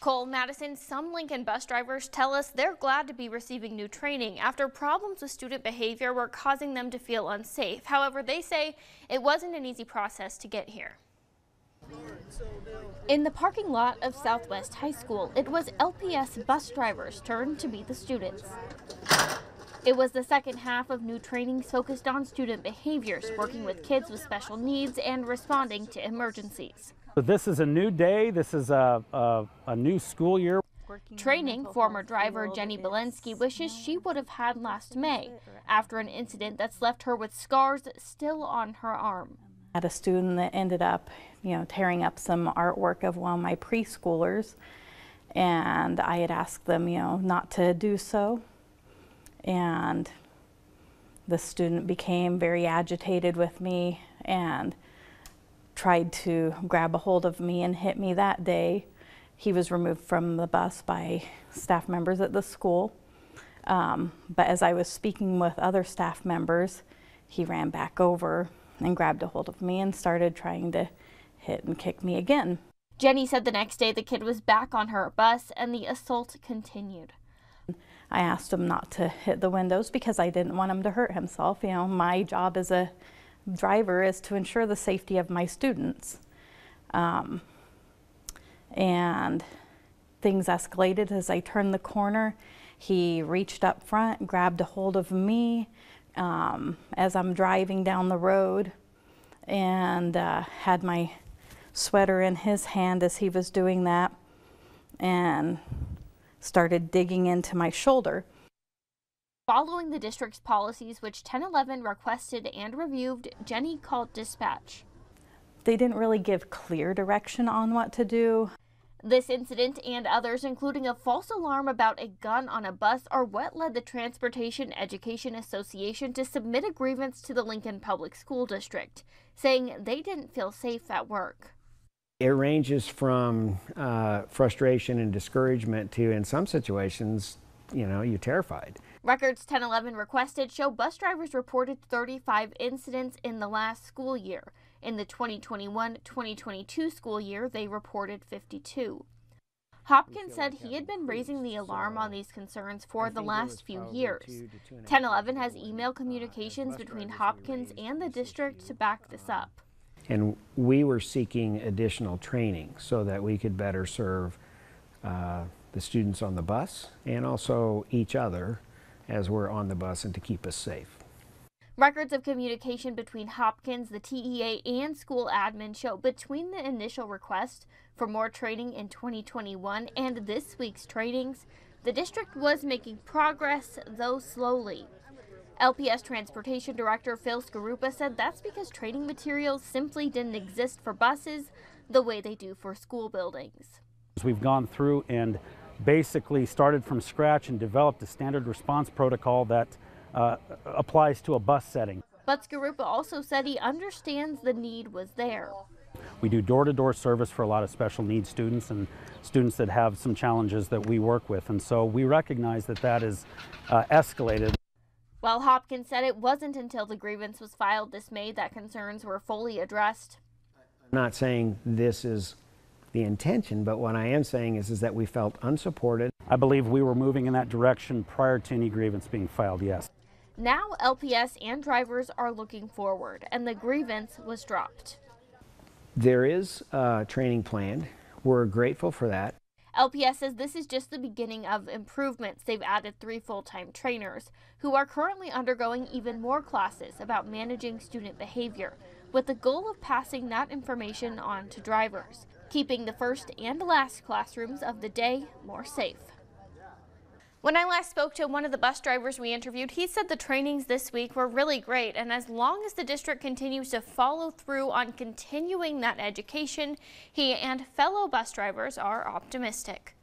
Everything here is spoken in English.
Cole, Madison, some Lincoln bus drivers tell us they're glad to be receiving new training after problems with student behavior were causing them to feel unsafe. However, they say it wasn't an easy process to get here. In the parking lot of Southwest High School, it was LPS bus drivers' turn to be the students. It was the second half of new trainings focused on student behaviors, working with kids with special needs and responding to emergencies. This is a new day. This is a new school year. Training former driver Jenny Belensky wishes she would have had last May after an incident that's left her with scars still on her arm. I had a student that ended up, tearing up some artwork of one of my preschoolers, and I had asked them, not to do so. And the student became very agitated with me and tried to grab a hold of me and hit me that day. He was removed from the bus by staff members at the school. But as I was speaking with other staff members, he ran back over and grabbed a hold of me and started trying to hit and kick me again. Jenny said the next day the kid was back on her bus and the assault continued. I asked him not to hit the windows because I didn't want him to hurt himself. My job as a driver is to ensure the safety of my students. And things escalated as I turned the corner. He reached up front, grabbed a hold of me as I'm driving down the road, and had my sweater in his hand as he was doing that, and started digging into my shoulder. Following the district's policies, which 1011 requested and reviewed, Jenny called dispatch. They didn't really give clear direction on what to do. This incident and others, including a false alarm about a gun on a bus, are what led the Transportation Education Association to submit a grievance to the Lincoln Public School District, saying they didn't feel safe at work. It ranges from frustration and discouragement to, in some situations, you're terrified. Records 1011 requested show bus drivers reported 35 incidents in the last school year. In the 2021-2022 school year, they reported 52. Hopkins said he had been raising the alarm on these concerns for the last few years. 1011 has email communications between Hopkins and the district to back this up. And we were seeking additional training so that we could better serve the students on the bus and also each other as we're on the bus and to keep us safe. Records of communication between Hopkins, the TEA, and school admin show between the initial request for more training in 2021 and this week's trainings, the district was making progress, though slowly. LPS Transportation Director Phil Skarupa said that's because training materials simply didn't exist for buses the way they do for school buildings. We've gone through and basically started from scratch and developed a standard response protocol that applies to a bus setting. But Skarupa also said he understands the need was there. We do door-to-door service for a lot of special needs students and students that have some challenges that we work with, and so we recognize that that is escalated. While Hopkins said it wasn't until the grievance was filed this May that concerns were fully addressed. I'm not saying this is the intention, but what I am saying is that we felt unsupported. I believe we were moving in that direction prior to any grievance being filed, yes. Now LPS and drivers are looking forward, and the grievance was dropped. There is training planned. We're grateful for that. LPS says this is just the beginning of improvements. They've added 3 full-time trainers who are currently undergoing even more classes about managing student behavior, with the goal of passing that information on to drivers, keeping the first and last classrooms of the day more safe. When I last spoke to one of the bus drivers we interviewed, he said the trainings this week were really great, and as long as the district continues to follow through on continuing that education, he and fellow bus drivers are optimistic.